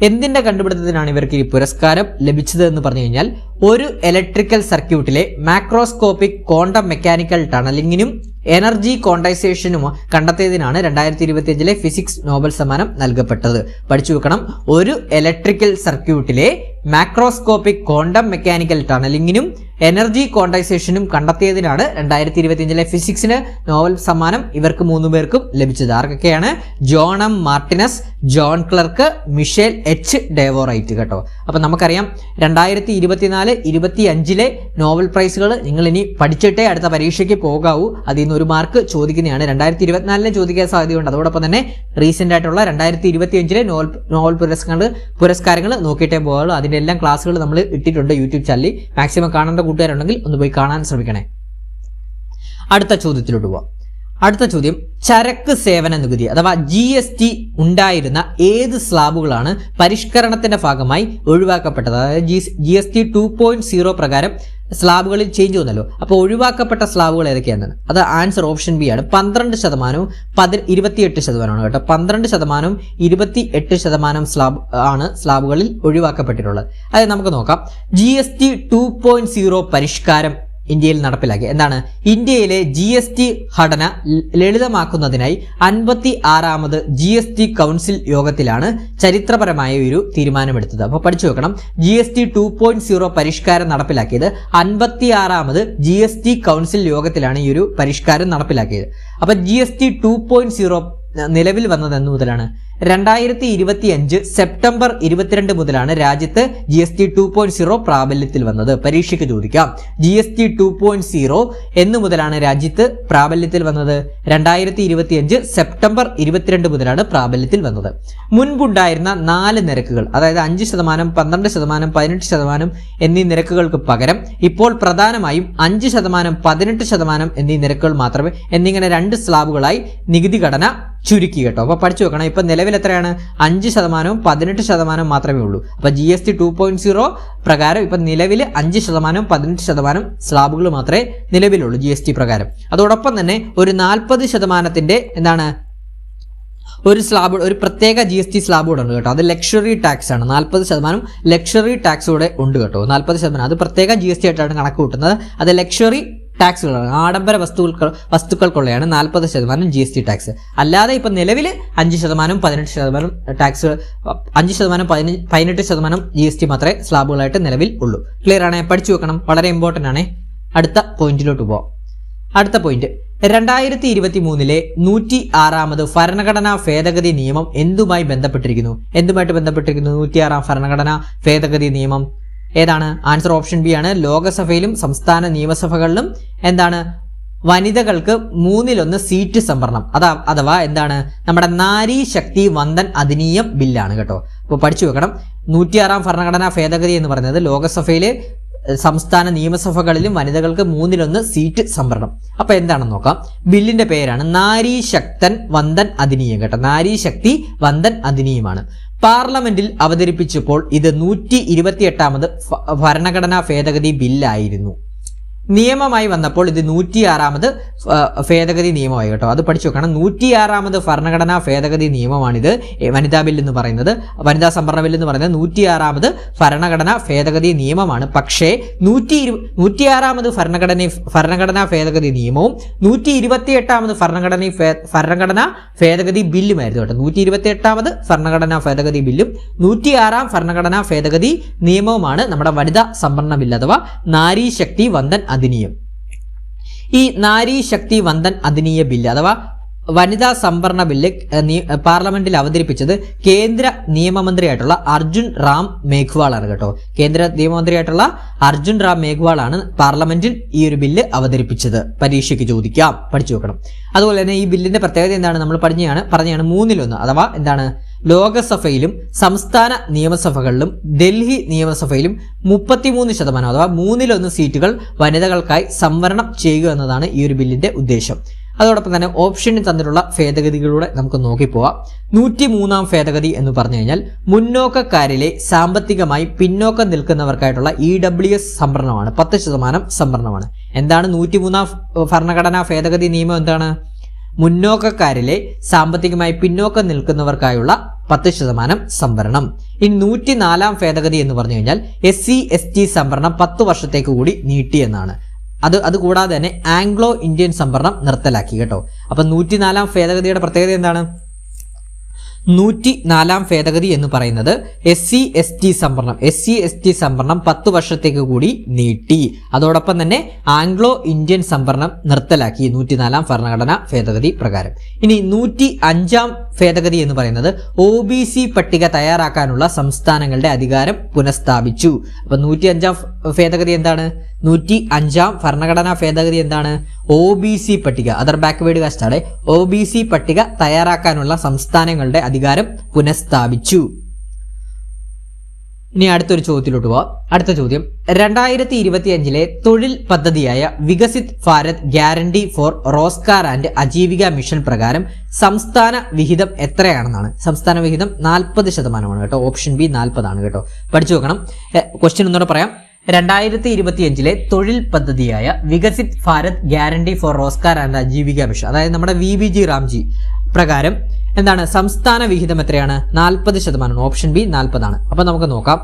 എന്തിന്റെ കണ്ടുപിടുത്തത്തിനാണ് ഇവർക്ക് ഈ പുരസ്കാരം ലഭിച്ചത് എന്ന് പറഞ്ഞു കഴിഞ്ഞാൽ, ഒരു ഇലക്ട്രിക്കൽ സർക്യൂട്ടിലെ മാക്രോസ്കോപ്പിക് ക്വാണ്ടം മെക്കാനിക്കൽ ടണലിങ്ങിനും എനർജി ക്വാണ്ടൈസേഷനും കണ്ടെത്തിയതിനാണ് 2025 ഫിസിക്സ് നോബൽ സമ്മാനം നൽകപ്പെട്ടത്. പഠിച്ചു വെക്കണം. ഒരു ഇലക്ട്രിക്കൽ സർക്യൂട്ടിലെ മാക്രോസ്കോപ്പിക് ക്വാണ്ടം മെക്കാനിക്കൽ ടണലിങ്ങിനും എനർജി ക്വാണ്ടൈസേഷനും കണ്ടെത്തിയതിനാണ് 2025 ഫിസിക്സിന് നോബൽ സമ്മാനം ഇവർക്ക് 3 പേർക്കും ലഭിച്ചത്. ആർക്കൊക്കെയാണ്? John M. Martinis, John Clarke, Michel H. Devoret കേട്ടോ. അപ്പൊ നമുക്കറിയാം 2024-25 നോബൽ പ്രൈസുകൾ നിങ്ങൾ ഇനി പഠിച്ചിട്ടേ അടുത്ത പരീക്ഷയ്ക്ക് പോകാവൂ. അതിൽ നിന്ന് 1 മാർക്ക് ചോദിക്കുന്നതാണ്. 2024 ചോദിക്കാൻ സാധ്യതയുണ്ട്. അതോടൊപ്പം തന്നെ റീസെന്റ് ആയിട്ടുള്ള 2025 നോബൽ പുരസ്കാരങ്ങൾ നോക്കിയിട്ടേ പോകാവുള്ളൂ. അതിന്റെ എല്ലാം ക്ലാസ്സുകൾ നമ്മൾ ഇട്ടിട്ടുണ്ട് യൂട്യൂബ് ചാനലിൽ. മാക്സിമം കാണേണ്ട കൂട്ടുകാരുണ്ടെങ്കിൽ ഒന്ന് പോയി കാണാൻ ശ്രമിക്കണേ. അടുത്ത ചോദ്യത്തിലോട്ട് പോവാം. അടുത്ത ചോദ്യം, ചരക്ക് സേവന നികുതി അഥവാ GST ഉണ്ടായിരുന്ന ഏത് സ്ലാബുകളാണ് പരിഷ്കരണത്തിന്റെ ഭാഗമായി ഒഴിവാക്കപ്പെട്ടത്? അതായത് GST 2.0 പ്രകാരം സ്ലാബുകളിൽ ചേഞ്ച് വന്നല്ലോ. അപ്പോൾ ഒഴിവാക്കപ്പെട്ട സ്ലാബുകൾ ഏതൊക്കെയാണ്? അത് ആൻസർ ഓപ്ഷൻ ബി ആണ്. 12%, 28% കേട്ടോ. 12%, 28% സ്ലാബുകളിൽ ഒഴിവാക്കപ്പെട്ടിട്ടുള്ളത്. അത് നമുക്ക് നോക്കാം. GST 2.0 പരിഷ്കാരം ഇന്ത്യയിൽ നടപ്പിലാക്കി. എന്താണ്? ഇന്ത്യയിലെ GST ഘടന ലളിതമാക്കുന്നതിനായി 56ാമത് GST കൗൺസിൽ യോഗത്തിലാണ് ചരിത്രപരമായ ഒരു തീരുമാനമെടുത്തത്. അപ്പോൾ പഠിച്ചു വെക്കണം. GST 2.0 പരിഷ്കാരം നടപ്പിലാക്കിയത് 56ാമത് GST കൗൺസിൽ യോഗത്തിലാണ് ഈ ഒരു പരിഷ്കാരം നടപ്പിലാക്കിയത്. അപ്പൊ GST 2.0 നിലവിൽ വന്നത് എന്ന് മുതലാണ്? 2025 സെപ്റ്റംബർ 22 മുതലാണ് രാജ്യത്ത് GST 2.0 പ്രാബല്യത്തിൽ വന്നത്. പരീക്ഷയ്ക്ക് ചോദിക്കാം. GST 2.0 എന്ന് മുതലാണ് രാജ്യത്ത് പ്രാബല്യത്തിൽ വന്നത്? 2025 സെപ്റ്റംബർ 22 മുതലാണ് പ്രാബല്യത്തിൽ വന്നത്. മുൻപുണ്ടായിരുന്ന 4 നിരക്കുകൾ, അതായത് 5%, 12%, 18% എന്നീ നിരക്കുകൾക്ക് പകരം ഇപ്പോൾ പ്രധാനമായും 5%, 18% എന്നീ നിരക്കുകൾ മാത്രമേ, എന്നിങ്ങനെ 2 സ്ലാബുകളായി നികുതി ഘടന ചുരുക്കി കേട്ടോ. അപ്പൊ പഠിച്ചു വെക്കണം. ഇപ്പൊ നിലവിൽ എത്രയാണ്? 5%, 18% മാത്രമേ ഉള്ളൂ. അപ്പൊ GST 2.0 പ്രകാരം ഇപ്പൊ നിലവിൽ 5%, 18% സ്ലാബുകൾ മാത്രമേ നിലവിലുള്ളൂ GST പ്രകാരം. അതോടൊപ്പം തന്നെ ഒരു 40% എന്താണ് ഒരു സ്ലാബ്, ഒരു പ്രത്യേക GST സ്ലാബ് കൂടെ ഉണ്ട് കേട്ടോ. അത് ലക്ഷറി ടാക്സ് ആണ്. 40% ലക്ഷറി ടാക്സ് കൂടെ ഉണ്ട് കേട്ടോ. 40% അത് പ്രത്യേക GST ആയിട്ടാണ് കണക്ക് കൂട്ടുന്നത്. അത് ലക്ഷറി ടാക്സുകളാണ്. ആഡംബര വസ്തുക്കൾക്കുള്ളതാണ് 40% GST ടാക്സ്. അല്ലാതെ ഇപ്പൊ നിലവിൽ 5%, 18% ടാക്സ്, 5%, 18% GST മാത്രമേ സ്ലാബുകളായിട്ട് നിലവിൽ ഉള്ളൂ. ക്ലിയർ ആണ്? പഠിച്ചു വെക്കണം. വളരെ ഇമ്പോർട്ടന്റ് ആണ്. അടുത്ത പോയിന്റിലോട്ട് പോവാം. അടുത്ത പോയിന്റ്, 2023 106ാമത് ഭരണഘടനാ ഭേദഗതി നിയമം എന്തുമായിട്ട് ബന്ധപ്പെട്ടിരിക്കുന്നു? 106ാം ഭരണഘടനാ ഭേദഗതി നിയമം ഏതാണ്? ആൻസർ ഓപ്ഷൻ ബി ആണ്. ലോകസഭയിലും സംസ്ഥാന നിയമസഭകളിലും എന്താണ്? വനിതകൾക്ക് 3/1 സീറ്റ് സംവരണം, അഥവാ എന്താണ്? നമ്മുടെ നാരി ശക്തി വന്ദൻ അധിനിയം ബില്ലാണ് കേട്ടോ. അപ്പോൾ പഠിച്ചു വെക്കണം. 106ാം ഭരണഘടനാ ഭേദഗതി എന്ന് പറയുന്നത് ലോകസഭയിലെ സംസ്ഥാന നിയമസഭകളിലും വനിതകൾക്ക് 1/3 സീറ്റ് സംവരണം. അപ്പൊ എന്താണെന്ന് നോക്കാം. ബില്ലിന്റെ പേരാണ് നാരി ശക്തൻ വന്ദൻ അധിനിയം കേട്ടോ. നാരി ശക്തി വന്ദൻ അധിനിയമാണ്. പാർലമെന്റിൽ അവതരിപ്പിച്ചപ്പോൾ ഇത് 128ാമത് ഭരണഘടനാ ഭേദഗതി ബില്ലായിരുന്നു. നിയമമായി വന്നപ്പോൾ ഇത് 106ാമത് ഭേദഗതി നിയമമായി കേട്ടോ. അത് പഠിച്ചു വെക്കണം. 106ാമത് ഭരണഘടനാ ഭേദഗതി നിയമമാണിത്. വനിതാ ബിൽ എന്ന് പറയുന്നത്, വനിതാ സംവരണ ബിൽ എന്ന് പറയുന്നത് 106ാമത് ഭരണഘടനാ ഭേദഗതി നിയമമാണ്. പക്ഷേ 106ാമത് ഭരണഘടനാ ഭേദഗതി നിയമവും 128ാമത് ഭരണഘടനാ ഭേദഗതി ബില്ലുമായിരുന്നു കേട്ടോ. 128ാമത് ഭരണഘടനാ ഭേദഗതി ബില്ലും 106ാം ഭരണഘടനാ ഭേദഗതി നിയമവുമാണ് നമ്മുടെ വനിതാ സംവരണ ബില്ല് അഥവാ നാരി ശക്തി വന്ദൻ അധിനിയം. ഈ നാരി ശക്തി വന്ദൻ അധിനിയ ബില്ല് അഥവാ വനിതാ സംവരണ ബില്ല് പാർലമെന്റിൽ അവതരിപ്പിച്ചത് കേന്ദ്ര നിയമമന്ത്രിയായിട്ടുള്ള അർജുൻ റാം മേഘ്വാൾ ആണ് കേട്ടോ. കേന്ദ്ര നിയമമന്ത്രിയായിട്ടുള്ള അർജുൻ റാം മേഘ്വാൾ ആണ് പാർലമെന്റിൽ ഈ ഒരു ബില്ല് അവതരിപ്പിച്ചത്. പരീക്ഷയ്ക്ക് ചോദിക്കാം, പഠിച്ചു വെക്കണം. അതുപോലെ തന്നെ ഈ ബില്ലിന്റെ പ്രത്യേകത എന്താണ് നമ്മൾ പറഞ്ഞാണ് 1/3 അഥവാ എന്താണ് ലോകസഭയിലും സംസ്ഥാന നിയമസഭകളിലും ഡൽഹി നിയമസഭയിലും 33% അഥവാ 1/3 സീറ്റുകൾ വനിതകൾക്കായി സംവരണം ചെയ്യുക എന്നതാണ് ഈ ഒരു ബില്ലിന്റെ ഉദ്ദേശം. അതോടൊപ്പം തന്നെ ഓപ്ഷനിൽ തന്നിട്ടുള്ള ഭേദഗതികളിലൂടെ നമുക്ക് നോക്കിപ്പോവാം. 103ാം ഭേദഗതി എന്ന് പറഞ്ഞു കഴിഞ്ഞാൽ മുന്നോക്കക്കാരിലെ സാമ്പത്തികമായി പിന്നോക്കം നിൽക്കുന്നവർക്കായിട്ടുള്ള EWS സംവരണമാണ്. 10% സംവരണമാണ്. എന്താണ് 103ാം ഭരണഘടനാ ഭേദഗതി നിയമം? എന്താണ്? മുന്നോക്കക്കാരിലെ സാമ്പത്തികമായി പിന്നോക്കം നിൽക്കുന്നവർക്കായുള്ള 10% സംവരണം. ഇനി 104ാം ഭേദഗതി എന്ന് പറഞ്ഞു കഴിഞ്ഞാൽ SC/ST സംവരണം 10 വർഷത്തേക്ക് കൂടി നീട്ടി എന്നാണ്. അത് കൂടാതെ തന്നെ ആംഗ്ലോ ഇന്ത്യൻ സംവരണം നിർത്തലാക്കി കേട്ടോ. അപ്പൊ 104ാം ഭേദഗതിയുടെ പ്രത്യേകത എന്താണ്? 104ാം ഭേദഗതി എന്ന് പറയുന്നത് SC/ST സംവരണം 10 വർഷത്തേക്ക് കൂടി നീട്ടി. അതോടൊപ്പം തന്നെ ആംഗ്ലോ ഇന്ത്യൻ സംവരണം നിർത്തലാക്കി 104ാം ഭരണഘടനാ ഭേദഗതി പ്രകാരം. ഇനി 105ാം ഭേദഗതി എന്ന് പറയുന്നത് OBC പട്ടിക തയ്യാറാക്കാനുള്ള സംസ്ഥാനങ്ങളുടെ അധികാരം പുനഃസ്ഥാപിച്ചു. അപ്പൊ 105ാം ഭേദഗതി എന്താണ്? 105ാം ഭരണഘടനാ ഭേദഗതി എന്താണ്? OBC പട്ടിക, അതർ ബാക്ക്വേർഡ് കാസ്റ്റ് ആണ്, OBC പട്ടിക തയ്യാറാക്കാനുള്ള സംസ്ഥാനങ്ങളുടെ അധികാരം പുനഃസ്ഥാപിച്ചു. ഇനി അടുത്തൊരു ചോദ്യത്തിലോട്ട് പോവാം. അടുത്ത ചോദ്യം, 2025 തൊഴിൽ പദ്ധതിയായ Viksit Bharat guarantee four Rozgar and Ajeevika mission പ്രകാരം സംസ്ഥാന വിഹിതം എത്രയാണെന്നാണ്. സംസ്ഥാന വിഹിതം 40% കേട്ടോ. ഓപ്ഷൻ ബി 40 ആണ് കേട്ടോ. പഠിച്ചു വെക്കണം. ക്വസ്റ്റ്യൻ ഒന്നുകൂടെ പറയാം. 2025 തൊഴിൽ പദ്ധതിയായ Viksit Bharat guarantee four Rozgar and Ajeevika mission, അതായത് നമ്മുടെ VBG റാംജി പ്രകാരം എന്താണ് സംസ്ഥാന വിഹിതം എത്രയാണ്? 40%. ഓപ്ഷൻ ബി 40 ആണ്. അപ്പൊ നമുക്ക് നോക്കാം.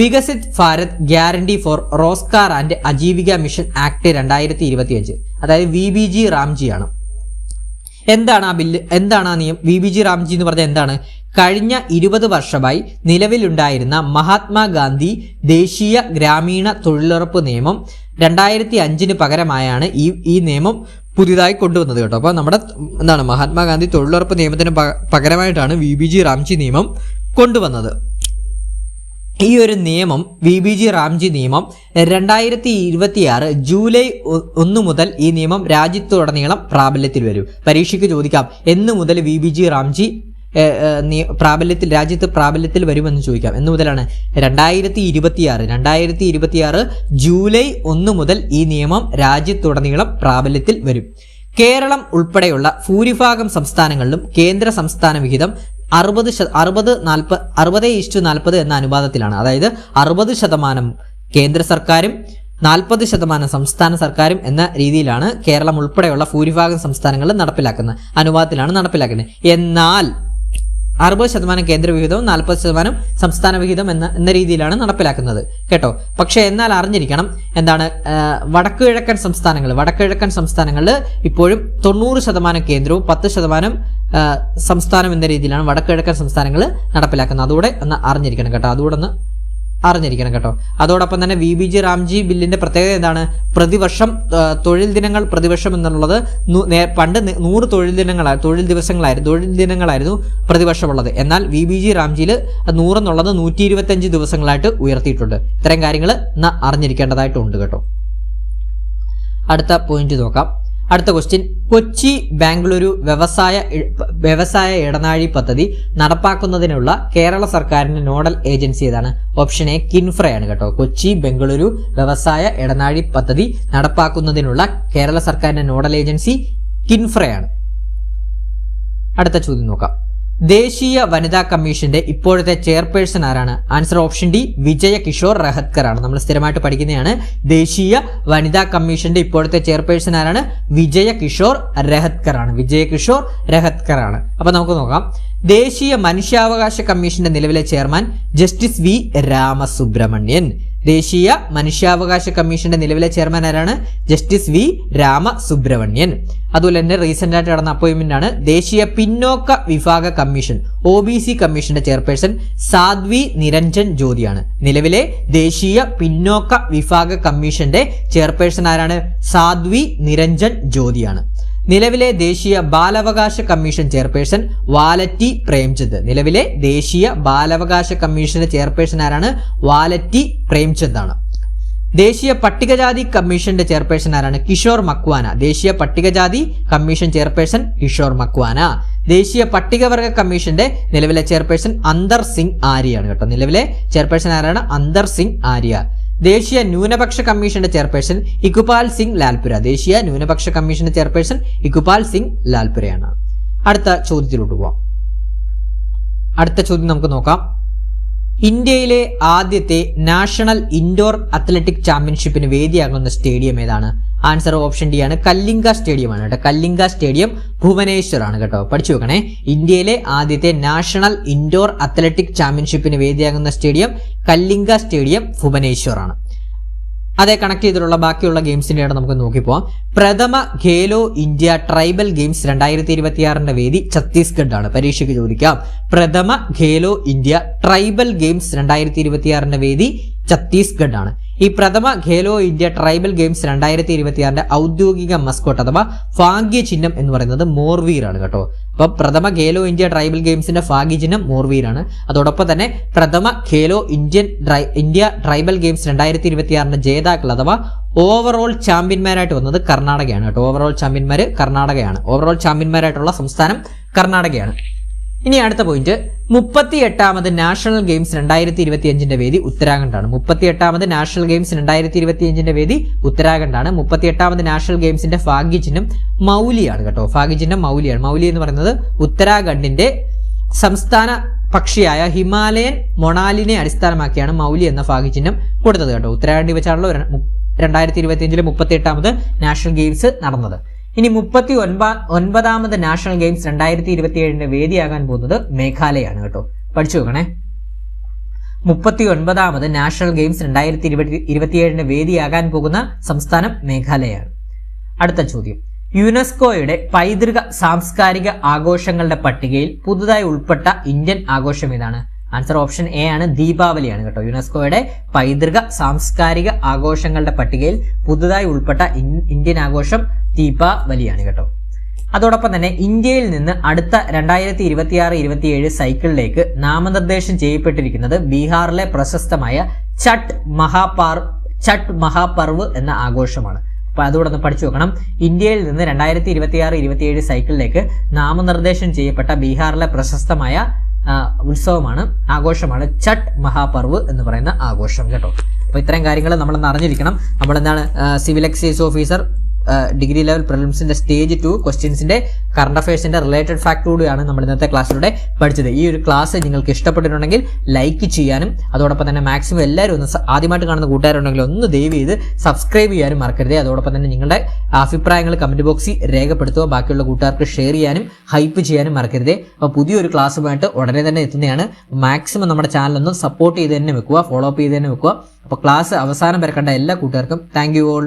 Viksit Bharat guarantee four Rozgar and Ajeevika mission act 2025, അതായത് VBG റാംജി ആണ്. എന്താണ് ആ ബില്ല്? എന്താണ് ആ നിയമം? VBG റാംജി എന്ന് പറഞ്ഞാൽ എന്താണ്? കഴിഞ്ഞ 20 വർഷമായി നിലവിലുണ്ടായിരുന്ന മഹാത്മാഗാന്ധി ദേശീയ ഗ്രാമീണ തൊഴിലുറപ്പ് നിയമം 2005 പകരമായാണ് ഈ നിയമം പുതിയതായി കൊണ്ടുവന്നത് കേട്ടോ. അപ്പോൾ നമ്മുടെ എന്താണ് മഹാത്മാഗാന്ധി തൊഴിലുറപ്പ് നിയമത്തിന് പകരമായിട്ടാണ് VBG റാംജി നിയമം കൊണ്ടുവന്നത്. ഈ ഒരു നിയമം VBG റാംജി നിയമം 2026 ജൂലൈ 1 മുതൽ ഈ നിയമം രാജ്യത്തുടനീളം പ്രാബല്യത്തിൽ വരും. പരീക്ഷയ്ക്ക് ചോദിക്കാം, എന്ന് മുതൽ VBG റാംജി രാജ്യത്ത് പ്രാബല്യത്തിൽ വരുമെന്ന് ചോദിക്കാം. എന്ന് മുതലാണ്? 2026 ജൂലൈ 1 മുതൽ ഈ നിയമം രാജ്യത്തുടനീളം പ്രാബല്യത്തിൽ വരും. കേരളം ഉൾപ്പെടെയുള്ള ഭൂരിഭാഗം സംസ്ഥാനങ്ങളിലും കേന്ദ്ര സംസ്ഥാന വിഹിതം 60-40 എന്ന അനുപാതത്തിലാണ്. അതായത് 60% കേന്ദ്ര സർക്കാരും 40% സംസ്ഥാന സർക്കാരും എന്ന രീതിയിലാണ് കേരളം ഉൾപ്പെടെയുള്ള ഭൂരിഭാഗം സംസ്ഥാനങ്ങളിൽ നടപ്പിലാക്കുന്ന അനുപാതത്തിലാണ് നടപ്പിലാക്കുന്നത്. എന്നാൽ 60% കേന്ദ്ര വിഹിതവും 40% സംസ്ഥാന വിഹിതം എന്ന രീതിയിലാണ് നടപ്പിലാക്കുന്നത് കേട്ടോ. പക്ഷേ എന്നാൽ അറിഞ്ഞിരിക്കണം, എന്താണ് വടക്കു കിഴക്കൻ സംസ്ഥാനങ്ങളിൽ ഇപ്പോഴും 90% കേന്ദ്രവും 10% സംസ്ഥാനം എന്ന രീതിയിലാണ് വടക്കു കിഴക്കൻ സംസ്ഥാനങ്ങൾ നടപ്പിലാക്കുന്നത്. അതുകൂടെ ഒന്ന് അറിഞ്ഞിരിക്കണം കേട്ടോ. അതോടൊപ്പം തന്നെ VBG റാംജി ബില്ലിന്റെ പ്രത്യേകത എന്താണ്? പ്രതിവർഷം തൊഴിൽ ദിനങ്ങൾ പ്രതിവർഷം എന്നുള്ളത് പണ്ട് 100 തൊഴിൽ ദിനങ്ങളായിരുന്നു പ്രതിവർഷമുള്ളത്. എന്നാൽ VBG റാംജിയിൽ 100 എന്നുള്ളത് 125 ദിവസങ്ങളായിട്ട് ഉയർത്തിയിട്ടുണ്ട്. ഇത്തരം കാര്യങ്ങൾ അറിഞ്ഞിരിക്കേണ്ടതായിട്ടുണ്ട് കേട്ടോ. അടുത്ത പോയിന്റ് നോക്കാം. അടുത്ത ക്വസ്റ്റ്യൻ, കൊച്ചി ബാംഗ്ലൂരു വ്യവസായ ഇടനാഴി പദ്ധതി നടപ്പാക്കുന്നതിനുള്ള കേരള സർക്കാരിന്റെ നോഡൽ ഏജൻസി ഏതാണ്? ഓപ്ഷൻ എ കിൻഫ്രയാണ് കേട്ടോ. കൊച്ചി ബംഗളൂരു വ്യവസായ ഇടനാഴി പദ്ധതി നടപ്പാക്കുന്നതിനുള്ള കേരള സർക്കാരിന്റെ നോഡൽ ഏജൻസി കിൻഫ്രയാണ്. അടുത്ത ചോദ്യം നോക്കാം. ദേശീയ വനിതാ കമ്മീഷന്റെ ഇപ്പോഴത്തെ ചെയർപേഴ്സൺ ആരാണ്? ആൻസർ ഓപ്ഷൻ ഡി വിജയ കിഷോർ രഹത്കർ ആണ്. നമ്മൾ സ്ഥിരമായിട്ട് പഠിക്കുന്നതാണ്. ദേശീയ വനിതാ കമ്മീഷന്റെ ഇപ്പോഴത്തെ ചെയർപേഴ്സൺ ആരാണ്? വിജയ കിഷോർ രഹത്കർ ആണ്. വിജയ കിഷോർ രഹത്കർ ആണ്. അപ്പൊ നമുക്ക് നോക്കാം. ദേശീയ മനുഷ്യാവകാശ കമ്മീഷന്റെ നിലവിലെ ചെയർമാൻ ജസ്റ്റിസ് വി രാമസുബ്രഹ്മണ്യൻ. ദേശീയ മനുഷ്യാവകാശ കമ്മീഷന്റെ നിലവിലെ ചെയർമാൻ ആരാണ്? Justice V Ramasubramanian. അതുപോലെ തന്നെ റീസെന്റ് ആയിട്ട് നടന്ന അപ്പോയിന്റ്മെന്റ് ആണ് ദേശീയ പിന്നോക്ക വിഭാഗ കമ്മീഷൻ OBC കമ്മീഷന്റെ ചെയർപേഴ്സൺ സാധ്വി നിരഞ്ജൻ ജ്യോതിയാണ്. നിലവിലെ ദേശീയ പിന്നോക്ക വിഭാഗ കമ്മീഷന്റെ ചെയർപേഴ്സൺ ആരാണ്? സാധ്വി നിരഞ്ജൻ ജ്യോതിയാണ്. നിലവിലെ ദേശീയ ബാലാവകാശ കമ്മീഷൻ ചെയർപേഴ്സൺ വാലറ്റി പ്രേംചന്ദ്. നിലവിലെ ദേശീയ ബാലാവകാശ കമ്മീഷന്റെ ചെയർപേഴ്സൺ ആരാണ്? വാലറ്റി പ്രേംചന്ദ് ആണ്. ദേശീയ പട്ടികജാതി കമ്മീഷന്റെ ചെയർപേഴ്സൺ ആരാണ്? കിഷോർ മക്വാന. ദേശീയ പട്ടികജാതി കമ്മീഷൻ ചെയർപേഴ്സൺ കിഷോർ മക്വാന. ദേശീയ പട്ടികവർഗ കമ്മീഷന്റെ നിലവിലെ ചെയർപേഴ്സൺ അന്തർ സിംഗ് ആര്യയാണ് കേട്ടോ. നിലവിലെ ചെയർപേഴ്സൺ ആരാണ്? അന്തർ സിംഗ് ആര്യ. ദേശീയ ന്യൂനപക്ഷ കമ്മീഷന്റെ ചെയർപേഴ്സൺ ഇക്ബാൽ സിംഗ് ലാൽപുര. ദേശീയ ന്യൂനപക്ഷ കമ്മീഷന്റെ ചെയർപേഴ്സൺ ഇക്ബാൽ സിംഗ് ലാൽപുരയാണ്. അടുത്ത ചോദ്യത്തിലോട്ട് പോവാം. അടുത്ത ചോദ്യം നമുക്ക് നോക്കാം. ഇന്ത്യയിലെ ആദ്യത്തെ നാഷണൽ ഇൻഡോർ അത്ലറ്റിക് ചാമ്പ്യൻഷിപ്പിന് വേദിയാകുന്ന സ്റ്റേഡിയം ഏതാണ്? ആൻസർ ഓപ്ഷൻ ഡി ആണ്. കല്ലിംഗ സ്റ്റേഡിയം ആണ് കേട്ടോ. കല്ലിംഗ സ്റ്റേഡിയം ഭുവനേശ്വർ ആണ് കേട്ടോ. പഠിച്ചു വെക്കണേ. ഇന്ത്യയിലെ ആദ്യത്തെ നാഷണൽ ഇൻഡോർ അത്ലറ്റിക് ചാമ്പ്യൻഷിപ്പിന് വേദിയാകുന്ന സ്റ്റേഡിയം കല്ലിംഗ സ്റ്റേഡിയം ഭുവനേശ്വർ ആണ്. അതേ കണക്ട് ചെയ്തിട്ടുള്ള ബാക്കിയുള്ള ഗെയിംസിന്റെ ആണ് നമുക്ക് നോക്കിപ്പോവാം. പ്രഥമ ഖേലോ ഇന്ത്യ ട്രൈബൽ ഗെയിംസ് 2026 വേദി ഛത്തീസ്ഗഡ് ആണ്. പരീക്ഷയ്ക്ക് ചോദിക്കാം. പ്രഥമ ഖേലോ ഇന്ത്യ ട്രൈബൽ ഗെയിംസ് 2026 വേദി ഛത്തീസ്ഗഡ് ആണ്. ഈ പ്രഥമ ഖേലോ ഇന്ത്യ ട്രൈബൽ ഗെയിംസ് 2026 ഔദ്യോഗിക മസ്കോട്ട് അഥവാ ഭാഗ്യചിഹ്നം എന്ന് പറയുന്നത് മോർവീർ ആണ് കേട്ടോ. അപ്പൊ പ്രഥമ ഖേലോ ഇന്ത്യ ട്രൈബൽ ഗെയിംസിന്റെ ഭാഗ്യചിഹ്നം മോർവീർ ആണ്. അതോടൊപ്പം തന്നെ പ്രഥമ ഖേലോ ഇന്ത്യ ട്രൈബൽ ഗെയിംസ് 2026 ജേതാക്കൾ അഥവാ ഓവറോൾ ചാമ്പ്യന്മാരായിട്ട് വന്നത് കർണാടകയാണ് കേട്ടോ. ഓവറോൾ ചാമ്പ്യന്മാര് കർണാടകയാണ്. ഓവറോൾ ചാമ്പ്യന്മാരായിട്ടുള്ള സംസ്ഥാനം കർണാടകയാണ്. ഇനി അടുത്ത പോയിന്റ്, 38ാമത് നാഷണൽ ഗെയിംസ് 2025 വേദി ഉത്തരാഖണ്ഡാണ്. 38ാമത് നാഷണൽ ഗെയിംസ് 2025 വേദി ഉത്തരാഖണ്ഡാണ്. 38ാമത് നാഷണൽ ഗെയിംസിന്റെ ഭാഗ്യചിഹ്നം മൗലിയാണ് കേട്ടോ. ഭാഗ്യചിഹ്നം മൗലിയാണ്. മൗലി എന്ന് പറയുന്നത് ഉത്തരാഖണ്ഡിന്റെ സംസ്ഥാന പക്ഷിയായ ഹിമാലയൻ മൊണാലിനെ അടിസ്ഥാനമാക്കിയാണ് മൗലി എന്ന ഭാഗ്യചിഹ്നം കൊടുത്തത് കേട്ടോ. ഉത്തരാഖണ്ഡിൽ വെച്ചാണല്ലോ 2025 38ാമത് നാഷണൽ ഗെയിംസ് നടന്നത്. ഇനി 39ാമത് നാഷണൽ ഗെയിംസ് 2027 വേദിയാകാൻ പോകുന്നത് മേഘാലയാണ് കേട്ടോ. പഠിച്ചു വെക്കണേ. 39ാമത് നാഷണൽ ഗെയിംസ് 2027 വേദിയാകാൻ പോകുന്ന സംസ്ഥാനം മേഘാലയയാണ്. അടുത്ത ചോദ്യം, യുനെസ്കോയുടെ പൈതൃക സാംസ്കാരിക ആഘോഷങ്ങളുടെ പട്ടികയിൽ പുതുതായി ഉൾപ്പെട്ട ഇന്ത്യൻ ആഘോഷം ഏതാണ്? ആൻസർ ഓപ്ഷൻ എ ആണ്. ദീപാവലിയാണ് കേട്ടോ. യുനെസ്കോയുടെ പൈതൃക സാംസ്കാരിക ആഘോഷങ്ങളുടെ പട്ടികയിൽ പുതുതായി ഉൾപ്പെട്ട ഇന്ത്യൻ ആഘോഷം ദീപാവലിയാണ് കേട്ടോ. അതോടൊപ്പം തന്നെ ഇന്ത്യയിൽ നിന്ന് അടുത്ത 2026-27 സൈക്കിളിലേക്ക് നാമനിർദ്ദേശം ചെയ്യപ്പെട്ടിരിക്കുന്നത് ബീഹാറിലെ പ്രശസ്തമായ ഛഠ് മഹാപർവ് എന്ന ആഘോഷമാണ്. അപ്പൊ അതുകൂടെ ഒന്ന് പഠിച്ചു വെക്കണം. ഇന്ത്യയിൽ നിന്ന് 2026-27 സൈക്കിളിലേക്ക് നാമനിർദ്ദേശം ചെയ്യപ്പെട്ട ബീഹാറിലെ പ്രശസ്തമായ ആഘോഷമാണ് ഛഠ് മഹാപർവ് എന്ന് പറയുന്ന ആഘോഷം കേട്ടോ. അപ്പൊ ഇത്തരം കാര്യങ്ങൾ നമ്മളൊന്ന് അറിഞ്ഞിരിക്കണം. നമ്മളെന്താണ് civil excise officer degree level പ്രിലിംസിന്റെ സ്റ്റേജ് 2 ക്വസ്റ്റ്യൻസിന്റെ കറണ്ട് അഫയേഴ്സിന്റെ റിലേറ്റഡ് ഫാക്ടോടെയാണ് നമ്മൾ ഇന്നത്തെ ക്ലാസ്സിലൂടെ പഠിച്ചത്. ഈ ഒരു ക്ലാസ് നിങ്ങൾക്ക് ഇഷ്ടപ്പെട്ടിട്ടുണ്ടെങ്കിൽ ലൈക്ക് ചെയ്യാനും അതോടൊപ്പം തന്നെ മാക്സിമം എല്ലാവരും ഒന്ന് ആദ്യമായിട്ട് കാണുന്ന കൂട്ടുകാരുണ്ടെങ്കിൽ ഒന്ന് ദയവ് ചെയ്ത് സബ്സ്ക്രൈബ് ചെയ്യാനും മറക്കരുത്. അതോടൊപ്പം തന്നെ നിങ്ങളുടെ അഭിപ്രായങ്ങൾ കമന്റ് ബോക്സിൽ രേഖപ്പെടുത്തുക. ബാക്കിയുള്ള കൂട്ടുകാർക്ക് ഷെയർ ചെയ്യാനും ഹൈപ്പ് ചെയ്യാനും മറക്കരുത്. അപ്പോൾ പുതിയൊരു ക്ലാസ്സുമായിട്ട് ഉടനെ തന്നെ എത്തുന്നതാണ്. മാക്സിമം നമ്മുടെ ചാനൽ ഒന്ന് സപ്പോർട്ട് ചെയ്ത് തന്നെ വെക്കുക, ഫോളോ അപ്പ് ചെയ്ത് തന്നെ വെക്കുക. അപ്പോൾ ക്ലാസ് അവസാനം വരെ കണ്ട എല്ലാ കൂട്ടുകാർക്കും താങ്ക് യു ഓൾ.